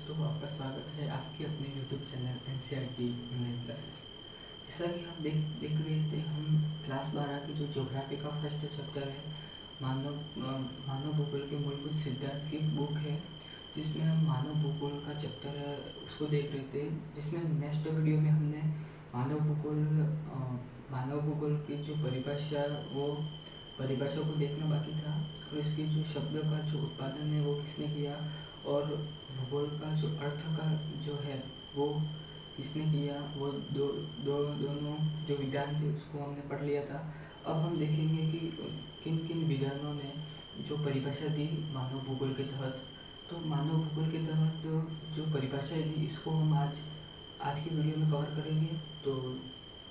दोस्तों, आपका स्वागत है आपके अपने YouTube channel NCERT online classes. जैसा कि आप देख रहे थे, हम क्लास 12 की जो ज्योग्राफी का फर्स्ट चैप्टर है, मानव भूगोल के मूलभूत सिद्धांत की बुक है, जिसमें हम मानव भूगोल का चैप्टर है उसको देख रहे थे। जिसमें नेक्स्ट वीडियो में हमने मानव भूगोल की जो परिभाषा को देखना बाकी था, और इसकी जो शब्द का जो उत्पादन है वो किसने किया, और भूगोल का जो अर्थ का जो है वो किसने किया, वो दोनों जो विधान थे उसको हमने पढ़ लिया था। अब हम देखेंगे कि किन किन विधानों ने जो परिभाषा दी मानव भूगोल के तहत। तो मानव भूगोल के तहत जो परिभाषा दी, इसको हम आज की वीडियो में कवर करेंगे। तो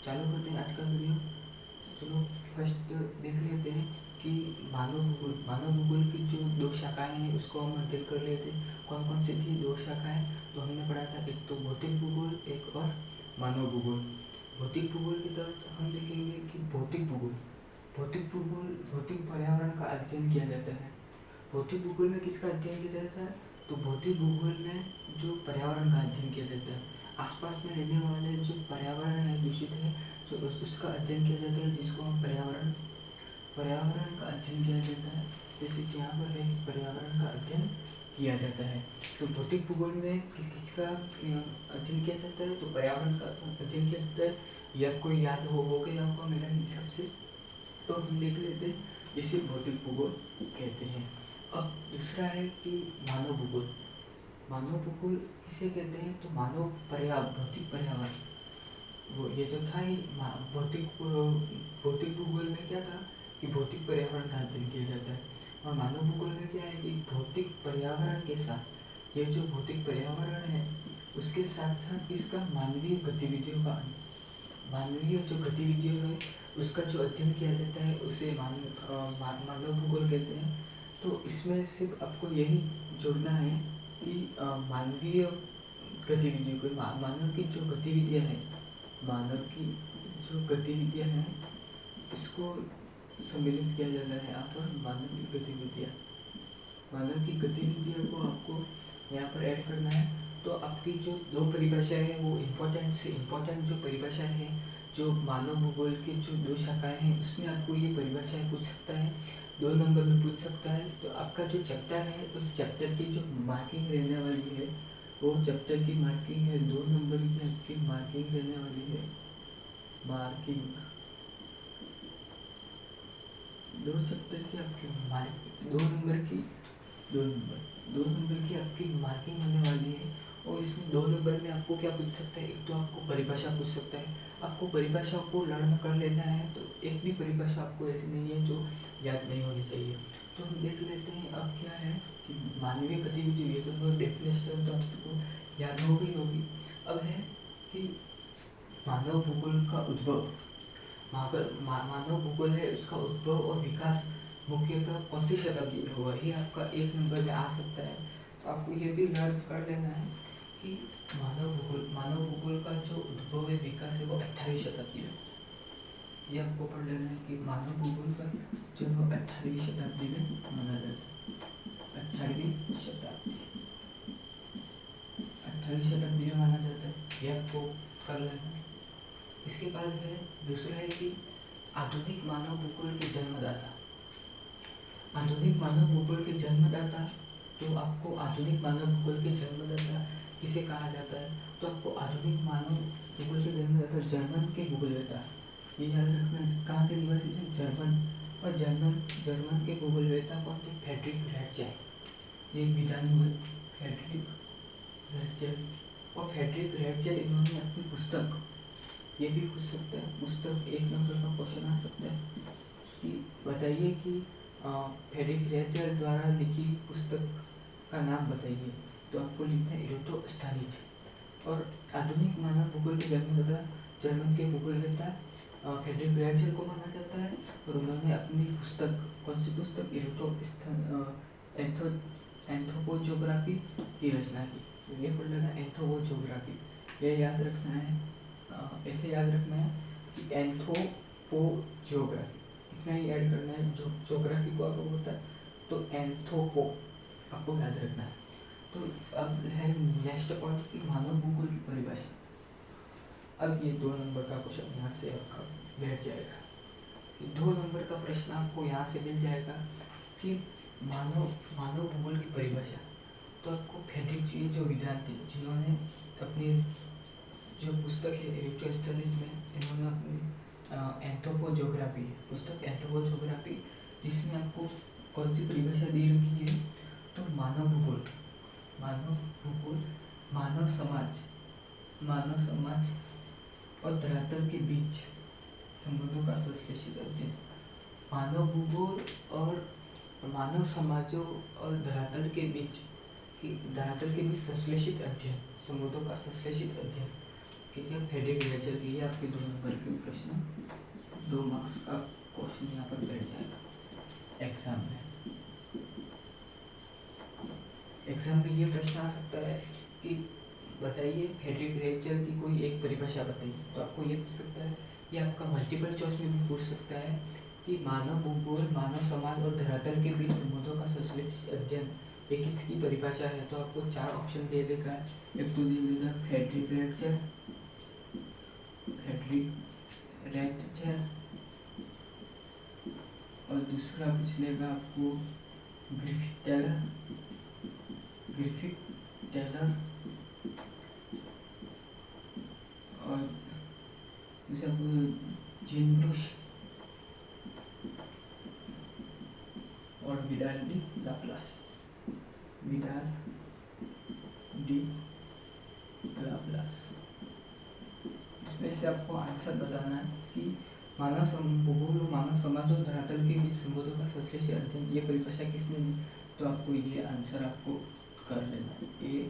चालू करते हैं आज का वीडियो। चलो फर्स्ट देख लेते हैं कि मानव भूगोल की जो दो शाखाएं हैं उसको हम अध्ययन कर लेते हैं। कौन कौन सी थी दो शाखाएं? तो हमने पढ़ा था, एक तो भौतिक भूगोल, एक और मानव भूगोल। भौतिक भूगोल के तहत हम देखेंगे कि भौतिक पर्यावरण का अध्ययन किया जाता है। भौतिक भूगोल में किसका अध्ययन किया जाता है? तो भौतिक भूगोल में जो पर्यावरण का अध्ययन किया जाता है, आसपास में रहने वाले जो पर्यावरण है दूषित है, तो उसका अध्ययन किया जाता है, जिसको हम पर्यावरण का अध्ययन किया जाता है। जैसे कि यहाँ पर है पर्यावरण का अध्ययन किया जाता है। तो भौतिक भूगोल में किसका अध्ययन किया जाता है? तो पर्यावरण का अध्ययन किया जाता है। या कोई याद हो गया होगा मेरे हिसाब से। तो हम देख लेते हैं जिसे भौतिक भूगोल कहते हैं। अब दूसरा है कि मानव भूगोल। मानव भूगोल किसे कहते हैं? तो भौतिक पर्यावरण, वो ये जो था ही भौतिक भूगोल में क्या था कि भौतिक पर्यावरण का अध्ययन किया जाता है, और मानव भूगोल में क्या है कि भौतिक पर्यावरण के साथ ये जो भौतिक पर्यावरण है उसके साथ साथ इसका मानवीय जो गतिविधियों है उसका जो अध्ययन किया जाता है उसे मानव भूगोल कहते हैं। तो इसमें सिर्फ आपको यही जोड़ना है कि मानवीय गतिविधियों को, मानव की जो गतिविधियाँ हैं इसको सम्मिलित किया जाता है यहाँ पर। मानव की गतिविधियों को आपको यहाँ पर ऐड करना है। तो आपकी जो दो परिभाषा है वो इम्पोर्टेंट जो परिभाषा है, जो मानव भूगोल की जो दो शाखाएं हैं उसमें आपको ये परिभाषाएं पूछ सकता है, 2 नंबर में पूछ सकता है। तो आपका जो चैप्टर है उस चैप्टर की जो मार्किंग रहने वाली है, वो चैप्टर की मार्किंग है 2 नंबर की आपकी मार्किंग रहने वाली है। दो चैप्टर की आपकी 2 नंबर की आपकी मार्किंग होने वाली है। और इसमें 2 नंबर में आपको क्या पूछ सकता है? एक तो आपको परिभाषा पूछ सकता है, आपको परिभाषा को लर्न कर लेना है। तो एक भी परिभाषा आपको ऐसी नहीं है जो याद नहीं होनी चाहिए। तो हम देख लेते हैं अब क्या है कि मानवीय गतिविधि, ये तो डेफिनेशन तो आपको याद होगी। अब है कि मानव भूगोल का उद्भव। मानव भूगोल है उसका उद्भव और विकास मुख्यतः कौन सी शताब्दी में हुआ, ये आपका 1 नंबर में आ सकता है। तो आपको ये भी लर्न कर लेना है कि मानव भूगोल का जो उद्भव है, विकास है, वो 18वीं शताब्दी में। ये आपको पढ़ लेना है कि मानव भूगोल का जो 18वीं शताब्दी में माना जाता है। 18वीं शताब्दी में माना जाता है, ये आपको कर लेना है। इसके बाद है दूसरा है कि आधुनिक मानव भूगोल के जन्मदाता। तो आपको आधुनिक मानव भूगोल के जन्मदाता किसे कहा जाता है? तो आपको आधुनिक मानव भूगोल के जन्मदाता जर्मन के भूगोलवेता, ये याद रखना है। कहाँ के निवासी थे? जर्मन। और जर्मन के भूगोलवेता कौन थे? Friedrich Ratzel. ये विधान हुए फ्रेडरिक रेटजेल। इन्होंने अपनी पुस्तक, ये भी पूछ सकता है, पुस्तक 1 नंबर का क्वेश्चन आ सकता है कि बताइए कि फ्रेडरिक रेटजेल द्वारा लिखी पुस्तक का नाम बताइए। तो आपको लिखना है इरोटोस्थनीज। और आधुनिक मानव भूगोल के जन्मदाता जर्मन के भूगोलवेता फ्रेडरिक रेटजेल को माना जाता है। और उन्होंने अपनी पुस्तक, कौन सी पुस्तक? एंथ्रोपोज्योग्राफी की रचना की। तो ये पढ़ लेना, एंथ्रोपोज्योग्राफी, ये याद रखना है। ऐसे याद रखना है कि एंथ्रोपोज्योग्राफी, इतना ही ऐड करना है। जो ज्योग्राफी को आपको होता है तो एंथ्रोपो आपको याद रखना है। तो अब है नेक्स्ट पॉइंट की मानव भूगोल की परिभाषा। अब ये 2 नंबर का क्वेश्चन यहाँ से आपका बैठ जाएगा। 2 नंबर का प्रश्न आपको यहाँ से मिल जाएगा कि मानव भूगोल की परिभाषा। तो आपको फ्रेडरिक ये जो विद्यार्थी जिन्होंने अपनी जो पुस्तक है हेरिटेज स्टडीज में इन्होंने अपनी एंथ्रोपोजोग्राफी पुस्तक एंथ्रोपोजोग्राफी, जिसमें आपको कौन सी परिभाषा दी रखी है, तो मानव भूगोल मानव समाज और धरातल के बीच संबंधों का संश्लेषित अध्ययन। मानव भूगोल और मानव समाजों और धरातल के बीच संश्लेषित अध्ययन, संबंधों का संश्लेषित अध्ययन। ठीक है, फ्रेडरिक रेचल की आपके 2 नंबर के प्रश्न, 2 मार्क्स का क्वेश्चन यहाँ पर बैठ जाएगा एग्जाम में ये प्रश्न आ सकता है कि बताइए फ्रेडरिक रेचल की कोई एक परिभाषा बताइए। तो आपको ये पूछ सकता है, ये आपका मल्टीपल चॉइस में भी पूछ सकता है कि मानव भूगोल, मानव समाज और धरातल के बीच संबंधों का संश्लेषित अध्ययन ये किसकी परिभाषा है। तो आपको 4 ऑप्शन दे देगा। एक तो दे देगा फ्रेडरिक रेचल, और दूसरा पूछ लेगा आपको ग्रिफिथ टेलर, और दूसरा जीन ब्रूस और विडाल डी लाप्लास। इसमें से आपको आंसर बताना है कि मानव भूगोल और मानव समाज और धरातल के बीच संबंधों का संश्लेषित अध्ययन ये परिभाषा किसने दी। तो आपको ये आंसर आपको कर लेना है, ये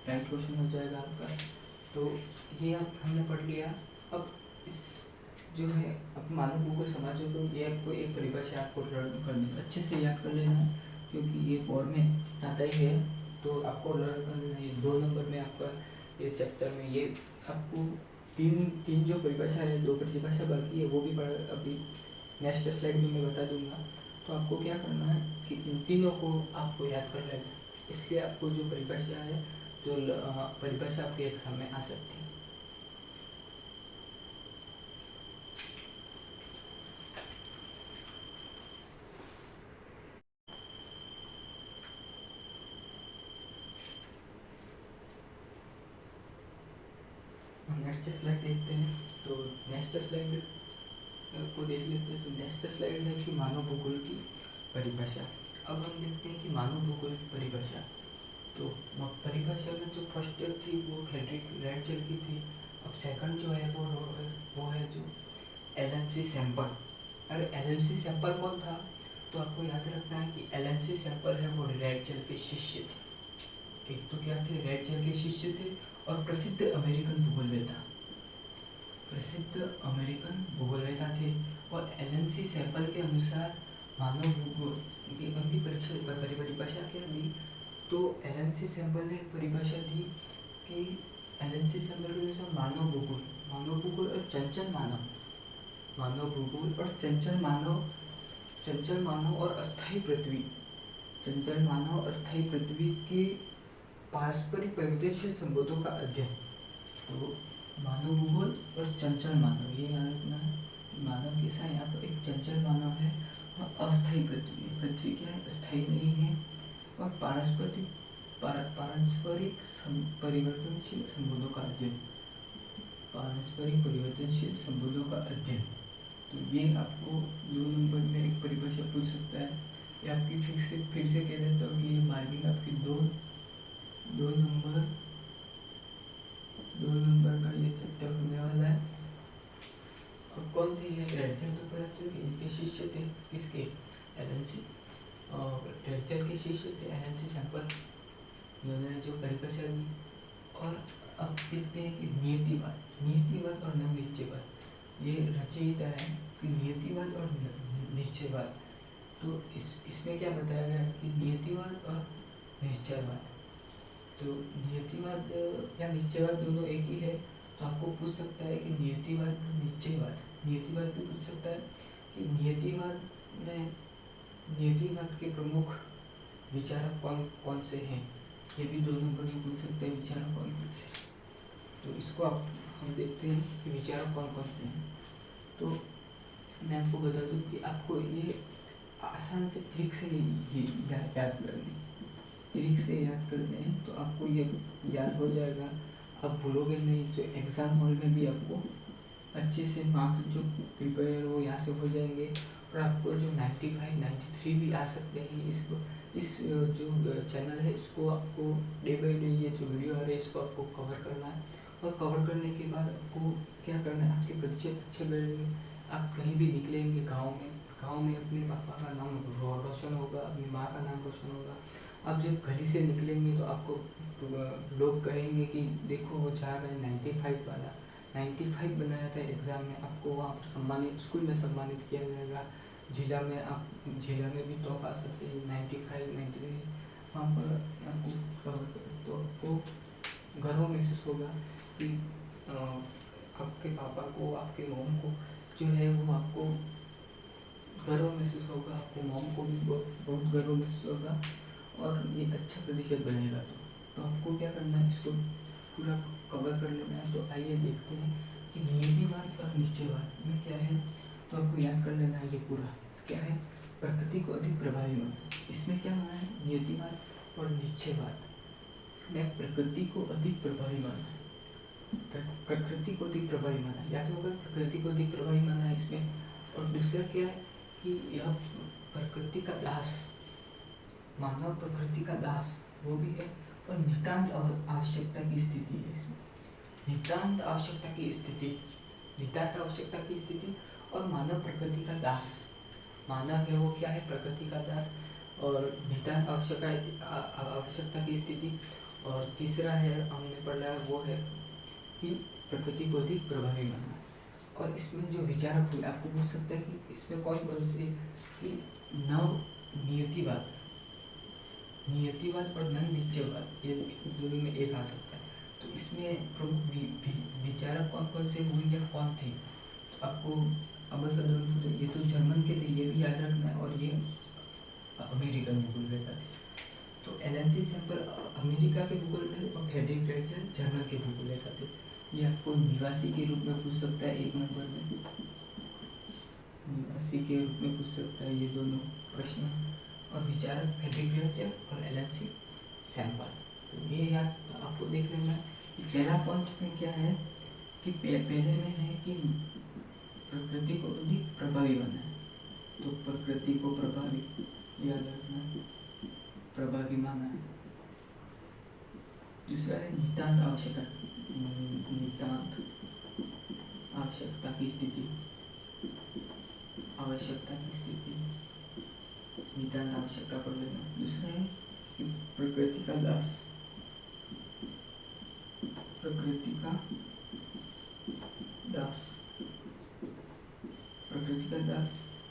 राइट क्वेश्चन हो जाएगा आपका। तो ये हमने पढ़ लिया। अब इस जो है अब मानव भूगोल समाजों को ये आपको एक परिभाषा आपको लर्न करनी है, अच्छे से याद कर लेना है क्योंकि ये बोर्ड में आता ही है। तो आपको लर्न कर लेना है। 2 नंबर में आपका ये चैप्टर में ये आपको तीन जो परिभाषा है, 2 परिभाषा बाकी है वो भी पढ़ अभी नेक्स्ट स्लाइड में मैं बता दूंगा। तो आपको क्या करना है कि इन तीनों को आपको याद कर लेना है। इसलिए आपको जो परिभाषा है, जो परिभाषा आपके एग्जाम में आ सकती है। नेक्स्ट स्लाइड देखते हैं। तो नेक्स्ट स्लाइड को देख लेते हैं। तो नेक्स्ट स्लाइड है कि मानव भूगोल की परिभाषा। अब हम देखते हैं कि मानव भूगोल की परिभाषा। तो परिभाषा में जो फर्स्ट थी वो फ्रेडरिक रेचल की थी। अब सेकंड जो है वो है जो एलन सी सैम्पल। अरे एलन सी सैम्पल कौन था, तो आपको याद रखना है कि एलन सी सैम्पल है वो रेचल के शिष्य थे। एक तो क्या थे, रेचल के शिष्य थे और प्रसिद्ध अमेरिकन भूगोलवेता थे। और एलन सी सैम्पल के अनुसार मानव भूगोल की उनकी परिभाषा क्या दी, तो एलन सी सैम्पल ने परिभाषा दी कि एलन सी सैम्पल के अनुसार मानव भूगोल और चंचल मानव और अस्थायी पृथ्वी के पारस्परिक परिवर्तनशील संबंधों का अध्ययन। तो मानव भूगोल और चंचल मानव, ये याद रखना है। मानव कैसा है, यहाँ पर एक चंचल मानव है और अस्थायी पृथ्वी क्या है, अस्थायी नहीं है। और पारस्परिक परिवर्तनशील संबंधों का अध्ययन। तो ये आपको 2 नंबर में एक परिभाषा पूछ सकता है। ये आपकी फिर से कह देता हूँ कि ये मार्किंग आपकी 2 नंबर का ये चैप्टर होने वाला है। अब कौन थे ये रेचल, तो पता चल कि इनके शिष्य थे किसके, एलन सी। और रेचल के शिष्य थे एलन सी सैम्पल, उन्होंने जो परिभाषा दी। और अब देखते हैं कि नियतिवाद और नवनिश्चयवाद, ये रचयिता है कि नियतिवाद और निश्चयवाद। तो इसमें क्या बताया गया कि नियतिवाद और निश्चयवाद, तो नियतिवाद या निश्चयवाद दोनों एक ही है। तो आपको पूछ सकता है कि नियतिवाद भी पूछ सकता है कि नियतिवाद के प्रमुख विचारक कौन से हैं। ये भी 2 नंबर में पूछ सकते हैं विचारक कौन कौन से। तो इसको हम देखते हैं कि विचारक कौन कौन से हैं। तो मैं आपको बता दूं कि आपको ये आसान से ट्रिक से ये याद करने, ट्रिक से याद करने हैं तो आपको ये याद हो जाएगा, आप भूलोगे नहीं। जो एग्ज़ाम हॉल में भी आपको अच्छे से मार्क्स जो प्रिपेयर हो यहाँ से हो जाएंगे, और आपको जो 95, 93 भी आ सकते हैं। इस जो चैनल है इसको आपको डे बाई डे ये जो वीडियो आ रहे हैं इसको आपको कवर करना है, और कवर करने के बाद आपको क्या करना है, आपके प्रतिशत अच्छे बढ़ेंगे। आप कहीं भी निकलेंगे गाँव में अपने पापा का नाम रोशन होगा, अपनी माँ का नाम रोशन होगा। आप जब गली से निकलेंगे तो आपको लोग कहेंगे कि देखो वो जा रहा है 95 वाला, 95 बनाया था एग्ज़ाम में। आपको वहाँ पर सम्मानित, स्कूल में सम्मानित किया जाएगा। जिला में भी टॉप आ सकते हैं 95, 93 वहाँ पर आपको कवर। तो आपको घरों में महसूस होगा कि आपके पापा को, आपके मॉम को जो है वो आपको गर्व महसूस होगा, आपको मॉम को भी बहुत गर्व महसूस होगा, और ये अच्छा प्रतिशत बनेगा। तो आपको क्या करना है, इसको पूरा कवर कर लेना है। तो आइए देखते हैं कि नियतिवाद और निश्चयवाद में क्या है। तो आपको याद कर लेना है ये पूरा क्या है, प्रकृति को अधिक प्रभावी माना। इसमें क्या माना है, नियतिवाद और निश्चयवाद में प्रकृति को अधिक प्रभावी माना, प्रकृति को अधिक प्रभावी माना, याद होगा प्रकृति को अधिक प्रभावी माना है इसमें। और दूसरा क्या है कि यह प्रकृति का दास, मानव प्रकृति का दास वो भी है, और नितांत आवश्यकता की स्थिति है इसमें। नितांत आवश्यकता की स्थिति और मानव प्रकृति का दास। मानव है वो क्या है, प्रकृति का दास, और नितांत आवश्यकता की स्थिति। और तीसरा है हमने पढ़ा है वो है कि प्रकृति को अधिक प्रभावी माना। और इसमें जो विचारक हुए आपको पूछ सकता है कि इसमें कौन से, कि नव नियतिवाद और नव निश्चयवाद, ये दोनों में एक आ सकता है। तो इसमें प्रमुख विचारक कौन कौन से हुए या कौन थे। तो आपको ये तो जर्मन के थे, ये भी याद रखना है, और ये अमेरिकन भूगोलवेत्ता थे। तो एलन सैम्पल अमेरिका के भूगोलवेत्ता और फ्रेडरिक ड्रेजर जर्मन के भूगोलवेत्ता थे। ये आपको निवासी के रूप में पूछ सकता है 1 नंबर में, निवासी के रूप में पूछ सकता है ये दोनों प्रश्न। और विचारक फ्रेडरिक ड्रेजर और एलन सैम्पल। तो ये याद आपको देख लेना है कि पहला पॉइंट में क्या है कि पहले में है कि प्रकृति को अधिक प्रभावी बनाए। तो प्रकृति को प्रभावी याद रखना, प्रभावी माना है। दूसरा है नितांत आवश्यकता की स्थिति, नितांत आवश्यकता पर लेना। दूसरा है कि प्रकृति का दास,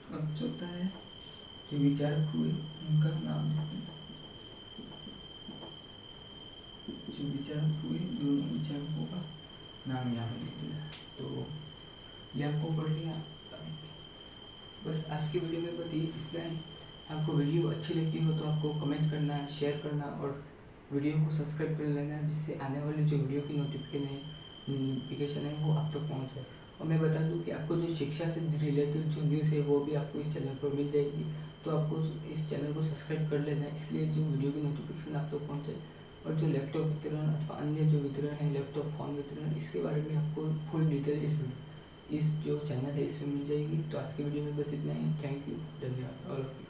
अब चौथा है जो विचारक हुए उनका नाम, जो विचारक हुए दोनों विचारकों का नाम यहाँ पर लिख दिया। तो ये आपको पढ़ लिया। बस आज की वीडियो में बताइए इसमें। आपको वीडियो अच्छी लगी हो तो आपको कमेंट करना, शेयर करना, और वीडियो को सब्सक्राइब कर लेना, जिससे आने वाली जो वीडियो की नोटिफिकेशन है वो आप तक पहुँच जाए। और मैं बता दूं कि आपको जो शिक्षा से रिलेटेड जो न्यूज़ है वो भी आपको इस चैनल पर मिल जाएगी। तो आपको इस चैनल को सब्सक्राइब कर लेना है, इसलिए जो वीडियो की नोटिफिकेशन आप तक पहुँचे। और जो लैपटॉप वितरण अथवा अन्य जो वितरण है, लैपटॉप फोन वितरण, इसके बारे में आपको फुल डिटेल इस जो चैनल है इसमें मिल जाएगी। तो आज की वीडियो में बस इतना ही। थैंक यू, धन्यवाद ऑल ऑफ यू।